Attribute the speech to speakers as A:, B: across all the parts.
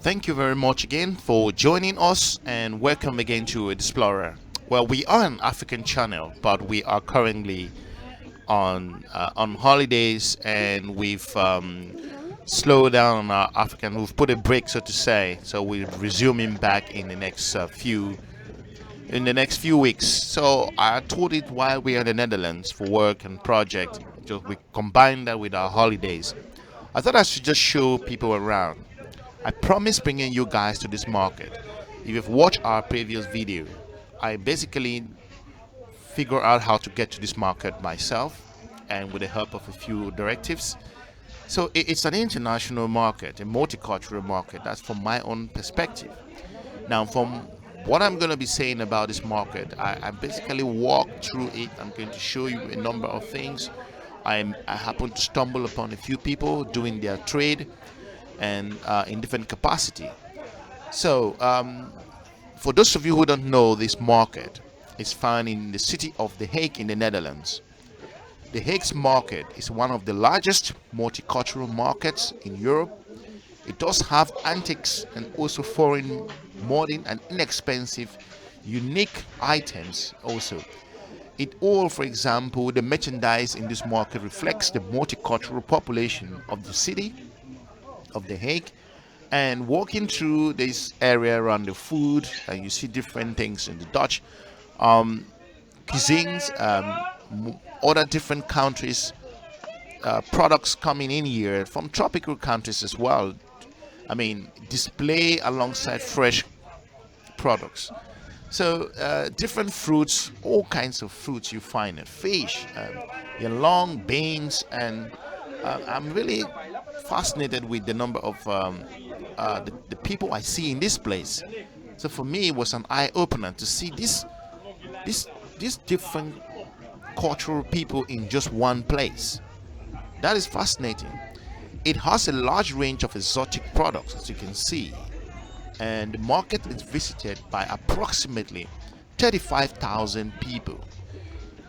A: Thank you very much again for joining us and welcome again to Explorer. Well, we are an African channel, but we are currently on holidays and we've slowed down our African. We've put a break, so to say. So we're resuming back in the next few weeks. So I told it while we are in the Netherlands for work and project. Just we combined that with our holidays. I thought I should just show people around. I promise bringing you guys to this market. If you've watched our previous video, I basically figure out how to get to this market myself and with the help of a few directives. So it's an international market, a multicultural market. That's from my own perspective. Now, from what I'm going to be saying about this market, I basically walk through it. I'm going to show you a number of things. I happen to stumble upon a few people doing their trade and in different capacity. So, for those of you who don't know, this market is found in the city of The Hague in the Netherlands. The Hague's market is one of the largest multicultural markets in Europe. It does have antiques and also foreign, modern and inexpensive, unique items also. For example, the merchandise in this market reflects the multicultural population of the city of The Hague. And walking through this area around the food, and you see different things in the Dutch cuisines, other different countries, products coming in here from tropical countries as well. I mean, display alongside fresh products. So different fruits, all kinds of fruits you find, fish, your long beans, and I'm really fascinated with the number of the people I see in this place. So for me, it was an eye opener to see these different cultural people in just one place. That is fascinating. It has a large range of exotic products, as you can see, and the market is visited by approximately 35,000 people.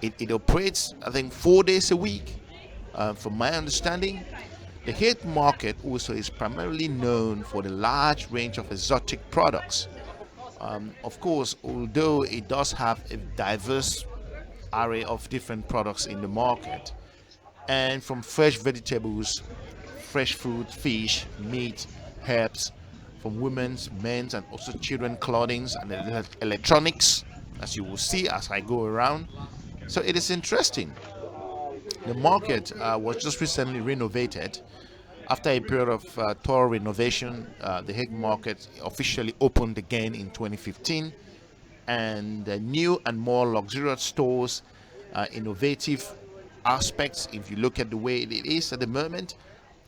A: It operates, I think, 4 days a week. From my understanding, the Hague market also is primarily known for the large range of exotic products. Of course, although it does have a diverse array of different products in the market, and from fresh vegetables, fresh fruit, fish, meat, herbs, from women's, men's, and also children clothing and electronics, as you will see as I go around. So it is interesting. The market was just recently renovated. After a period of thorough renovation, the Hague market officially opened again in 2015, and new and more luxurious stores, innovative aspects. If you look at the way it is at the moment,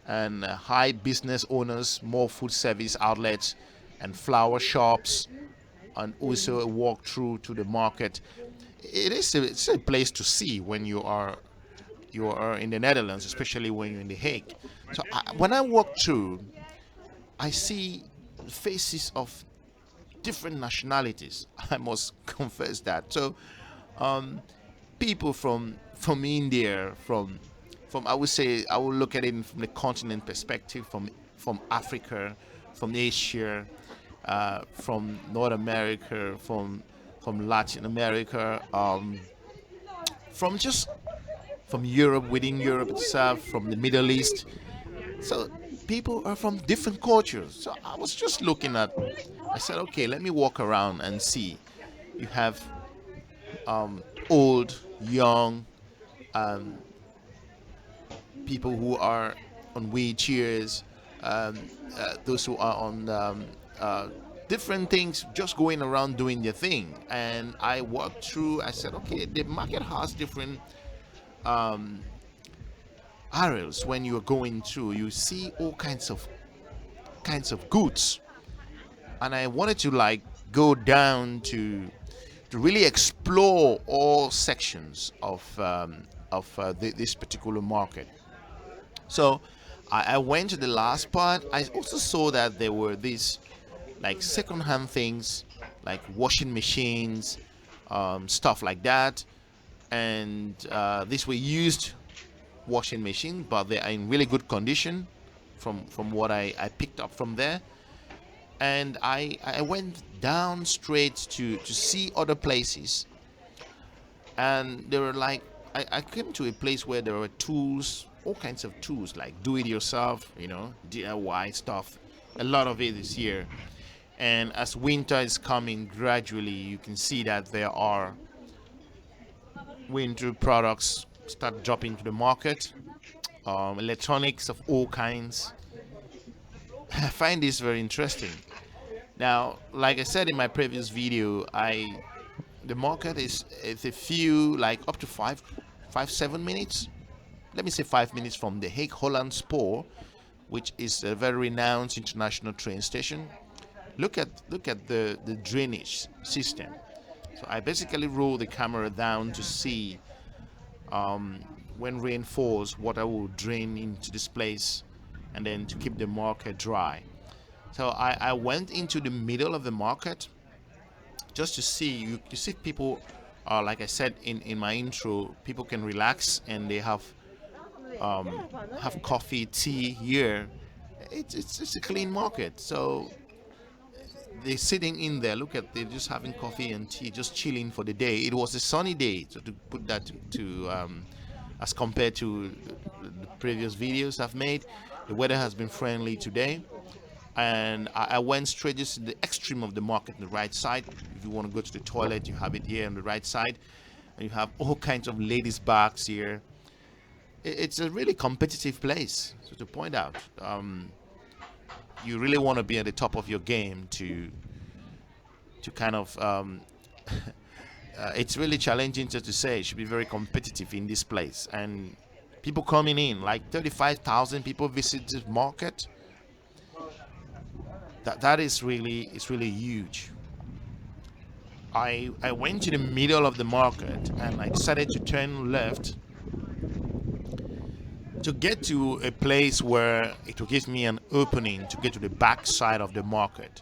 A: and high business owners, more food service outlets, and flower shops, and also a walk through to the market. It's a place to see when you are in the Netherlands, especially when you're in The Hague. So when I walk through, I see faces of different nationalities. I must confess that. So people from India, from I would say I would look at it from the continent perspective, from Africa, from Asia, from North America, from Latin America, from Europe, within Europe itself, from the Middle East. So people are from different cultures. So I was just looking at. I said, okay, let me walk around and see. You have old, young, people who are on wheelchairs, those who are on different things, just going around doing their thing. And I walked through. I said, okay, the market has different areas. When you're going through, you see all kinds of goods, and I wanted to like go down to really explore all sections of this particular market. So I went to the last part. I also saw that there were these like second-hand things, like washing machines, stuff like that, and these were used washing machines, but they are in really good condition from what I picked up from there. and I went down straight to see other places, and there were like I came to a place where there were tools, all kinds of tools, like do it yourself, DIY stuff. A lot of it is here. And as winter is coming gradually, you can see that there are winter products start dropping to the market, electronics of all kinds. I find this very interesting. Now, like I said in my previous video, I the market is a few, like up to 7 minutes. Let me say 5 minutes from the Hague Holland Spoor, which is a very renowned international train station. Look at the drainage system. So I basically roll the camera down to see when rain falls, water will drain into this place, and then to keep the market dry. So I went into the middle of the market just to see. You see people, like I said in my intro, people can relax and they have coffee, tea here. It's a clean market. So they're sitting in there. Look at, they're just having coffee and tea, just chilling for the day. It was a sunny day, so to put that to as compared to the previous videos I've made, the weather has been friendly today. And I went straight just to the extreme of the market on the right side. If you want to go to the toilet, you have it here on the right side, and you have all kinds of ladies' bags here. It's a really competitive place. So to point out, you really want to be at the top of your game to kind of it's really challenging to say. It should be very competitive in this place, and people coming in, like 35,000 people visit this market. That is really, it's really huge. I went to the middle of the market and I decided to turn left to get to a place where it will give me an opening to get to the back side of the market.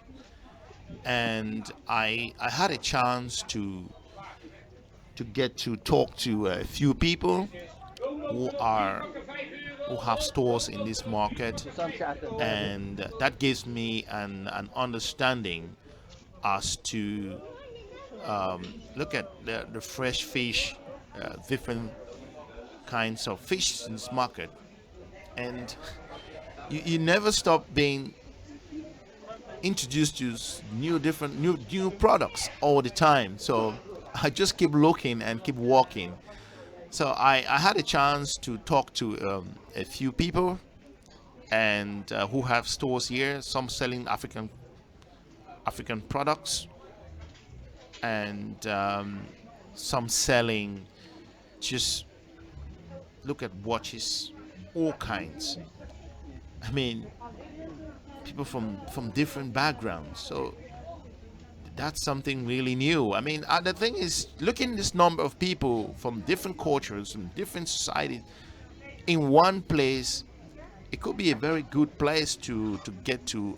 A: And I had a chance to get to talk to a few people who are who have stores in this market, and that gives me an understanding as to look at the fresh fish, different kinds of fish in this market, and you never stop being introduced to new products all the time. So I just keep looking and keep walking. So I had a chance to talk to a few people, and who have stores here, some selling African products, and some selling just look at watches, all kinds. I mean, people from different backgrounds. So that's something really new. I mean, the thing is, looking at this number of people from different cultures, from different societies, in one place, it could be a very good place to get to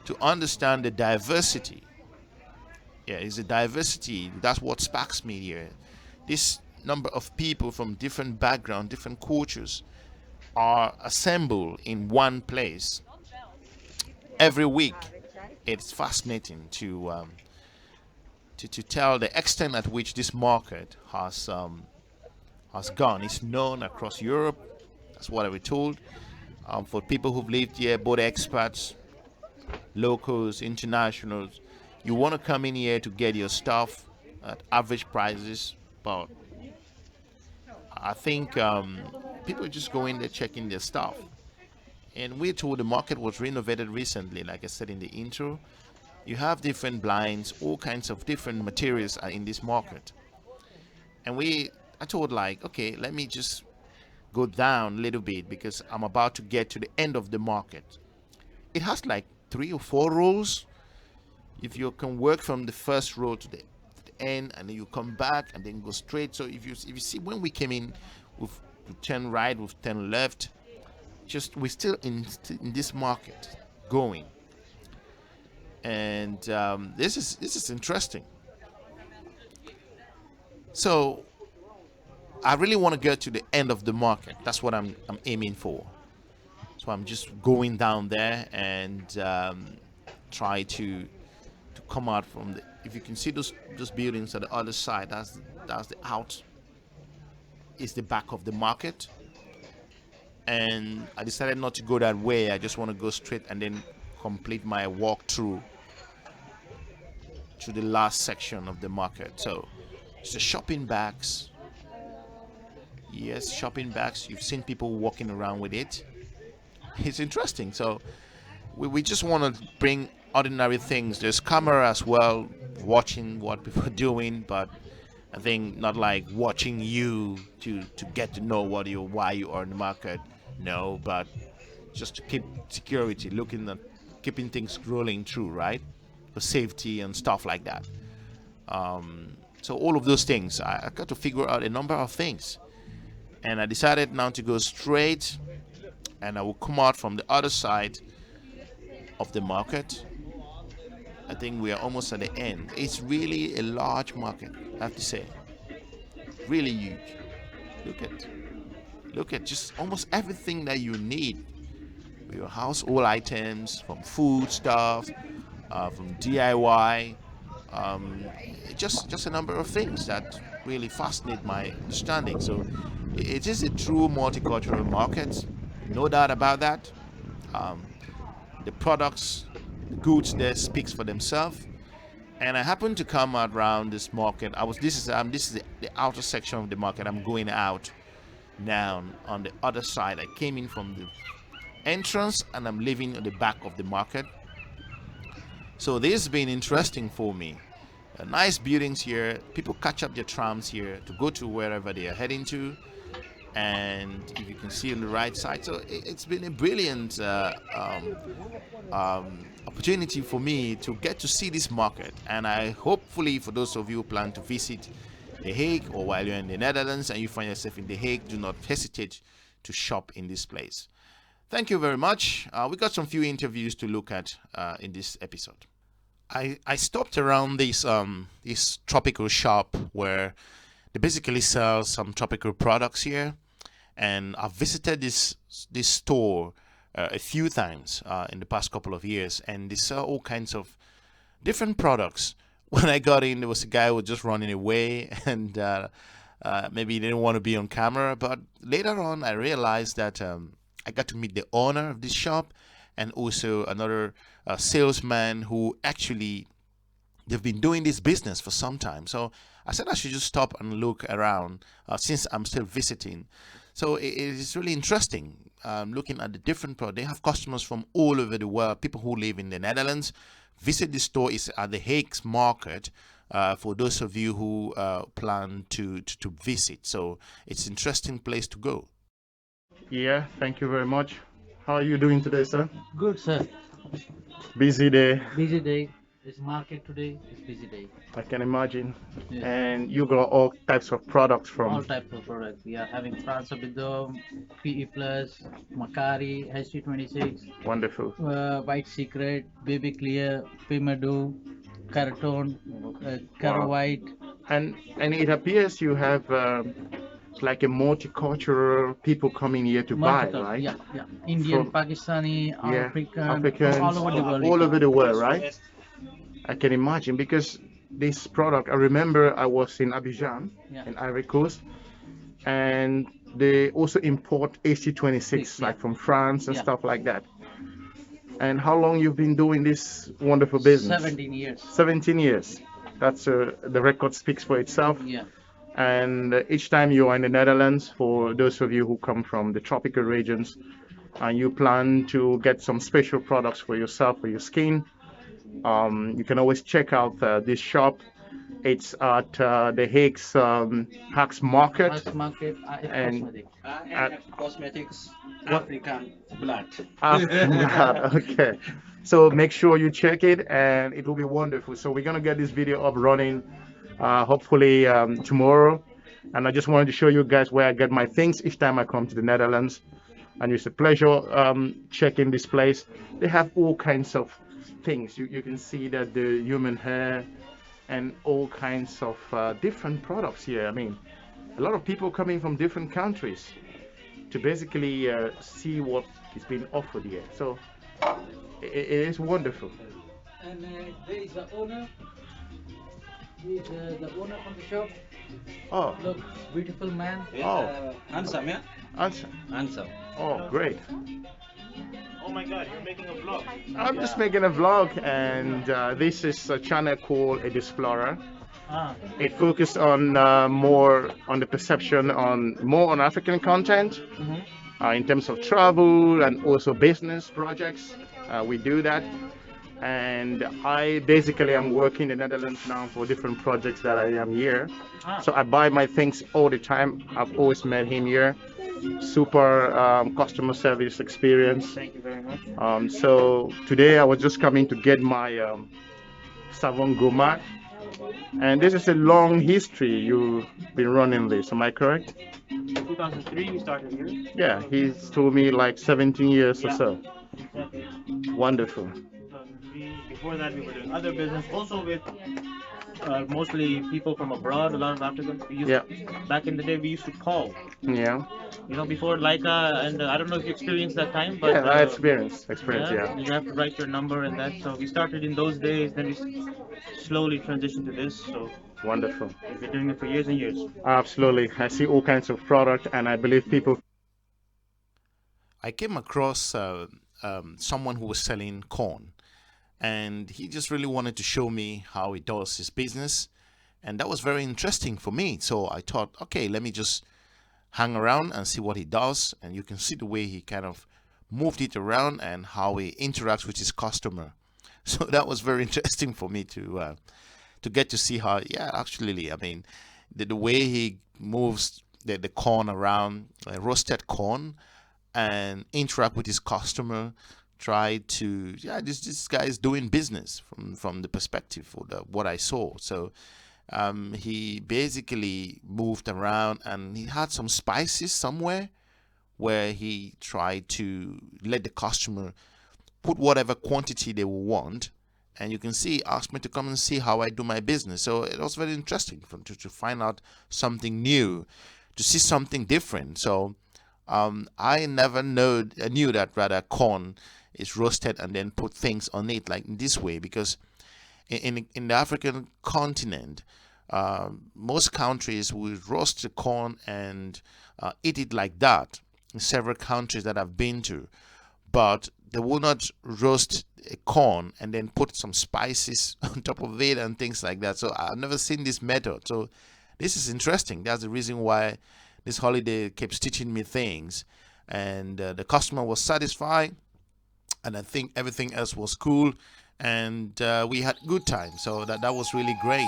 A: to understand the diversity. Yeah, it's a diversity. That's what sparks me here. This number of people from different backgrounds, different cultures, are assembled in one place every week. It's fascinating to tell the extent at which this market has gone. It's known across Europe. That's what I was told. For people who've lived here, both expats, locals, internationals, you want to come in here to get your stuff at average prices. But I think people just go in there checking their stuff. And we're told the market was renovated recently, like I said in the intro. You have different blinds, all kinds of different materials are in this market. And I told, like, okay, let me just go down a little bit because I'm about to get to the end of the market. It has like 3 or 4 rows. If you can work from the first row to the end, and then you come back and then go straight. So if you see, when we came in, we turn right, we turn left. Just we're still in this market going, and this is interesting. So I really want to get to the end of the market. That's what I'm aiming for. So I'm just going down there and try to come out from the. If you can see those buildings at the other side, that's the out. Is the back of the market, and I decided not to go that way. I just want to go straight and then complete my walk through to the last section of the market. So it's the shopping bags. Yes, shopping bags. You've seen people walking around with it. It's interesting. So we just want to bring ordinary things. There's camera as well, watching what people are doing, but I think not like watching you to get to know why you are in the market. No, but just to keep security, looking at keeping things rolling through, right? For safety and stuff like that. So all of those things, I got to figure out a number of things, and I decided now to go straight, and I will come out from the other side of the market. I think we are almost at the end. It's really a large market, I have to say. Really huge. Look at just almost everything that you need for your household items, from food stuff, from DIY, just a number of things that really fascinate my understanding. So it is a true multicultural market, no doubt about that. The products, the goods there speaks for themselves. And I happened to come around this market. This is the outer section of the market. I'm going out now on the other side. I came in from the entrance and I'm leaving at the back of the market. So this has been interesting for me. Nice buildings here. People catch up their trams here to go to wherever they are heading to. And if you can see on the right side, so it's been a brilliant opportunity for me to get to see this market. And I hopefully, for those of you who plan to visit The Hague, or while you're in the Netherlands and you find yourself in The Hague, do not hesitate to shop in this place. Thank you very much. We got some few interviews to look at in this episode. I stopped around this tropical shop where they basically sell some tropical products here, and I've visited this store a few times in the past couple of years, and they sell all kinds of different products. When I got in, there was a guy who was just running away, and maybe he didn't want to be on camera. But later on, I realized that I got to meet the owner of this shop, and also another salesman who actually they've been doing this business for some time. So I said I should just stop and look around since I'm still visiting. So it is really interesting looking at the different products. They have customers from all over the world, people who live in the Netherlands. Visit the store is at the Haagse Market for those of you who plan to visit. So it's an interesting place to go.
B: Yeah, thank you very much. How are you doing today, sir?
C: Good, sir.
B: Busy day,
C: Busy day. It's market today. It's busy day.
B: I can imagine.
C: Yes.
B: And you got all types of products
C: All
B: from.
C: types of products. We are having France Abidom, PE Plus, Macari, HT26,
B: Wonderful.
C: White Secret, Baby Clear, Pimado, Caraton, Cara
B: Wow.
C: White.
B: And it appears you have like a multicultural people coming here to buy,
C: Multicultural,
B: right?
C: yeah. Indian,
B: From-
C: Pakistani,
B: Yeah,
C: African,
B: Africans,
C: all over the world.
B: all over the world, right? I can imagine because this product, I remember I was in Abidjan,
C: Yeah.
B: in Ivory Coast, and they also import HT26
C: Yeah.
B: like from France and
C: Yeah.
B: stuff like that. And how long you've been doing this wonderful business?
C: 17 years.
B: 17 years. That's the record speaks for itself.
C: Yeah.
B: And each time you are in the Netherlands, for those of you who come from the tropical regions, and you plan to get some special products for yourself, for your skin, you can always check out this shop. It's at the Haagse Market.
C: Haagse Market,
B: And-
C: cosmetic.
B: At-
D: Cosmetics, African blood.
B: Okay. So make sure you check it, and it will be wonderful. So we're gonna get this video up running, hopefully tomorrow. And I just wanted to show you guys where I get my things each time I come to the Netherlands. And it's a pleasure checking this place. They have all kinds of things. You can see that the human hair and all kinds of different products here. I mean, a lot of people coming from different countries to basically see what is being offered here. So it is wonderful.
C: And there is the owner. He is the owner of the shop.
B: Oh,
C: Look, beautiful man.
D: Yes,
B: Oh.
D: handsome, yeah?
B: answer.
D: Handsome.
B: Oh, great.
E: Oh my god, you're making a vlog.
B: I'm just making a vlog, and this is a channel called A Explorer.
C: Ah,
B: It focused on more on the perception on more on African content in terms of travel and also business projects. We do that, and I basically am working in the Netherlands now for different projects that I am here. So I buy my things all the time. I've always met him here. Super customer service experience.
E: Thank you very much.
B: So today I was just coming to get my Savon Gourmet. And this is a long history you've been running this, am I correct?
E: 2003 we started here.
B: Yeah, he's told me like 17 years or
E: Yeah.
B: so.
E: Exactly.
B: Wonderful.
E: 2003. Before that we were doing other business, also with mostly people from abroad, a lot of Africans. We used
B: Yeah.
E: Back in the day we used to call.
B: Yeah.
E: You know, before Leica, and I don't know if you experienced that time, but
B: Yeah, I experience, yeah.
E: you have to write your number and that. So we started in those days, then we slowly transitioned to this. So
B: Wonderful.
E: we've been doing it for years and years.
B: Absolutely. I see all kinds of product, and I believe people.
A: I came across someone who was selling corn, and he just really wanted to show me how he does his business, and that was very interesting for me. So I thought, okay, let me just hang around and see what he does. And you can see the way he kind of moved it around and how he interacts with his customer. So that was very interesting for me to get to see how, yeah, actually, I mean, the way he moves the corn around, roasted corn, and interact with his customer, try to, yeah, this guy is doing business from the perspective of what I saw. So he basically moved around, and he had some spices somewhere where he tried to let the customer put whatever quantity they will want. And you can see, ask me to come and see how I do my business. So it was very interesting to find out something new, to see something different. So I never knew that rather corn is roasted and then put things on it like in this way, because in the African continent, most countries will roast the corn and eat it like that. In several countries that I've been to, but they will not roast a corn and then put some spices on top of it and things like that. So I've never seen this method. So this is interesting. That's the reason why this holiday keeps teaching me things, and the customer was satisfied, and I think everything else was cool, and we had good time. So that was really great.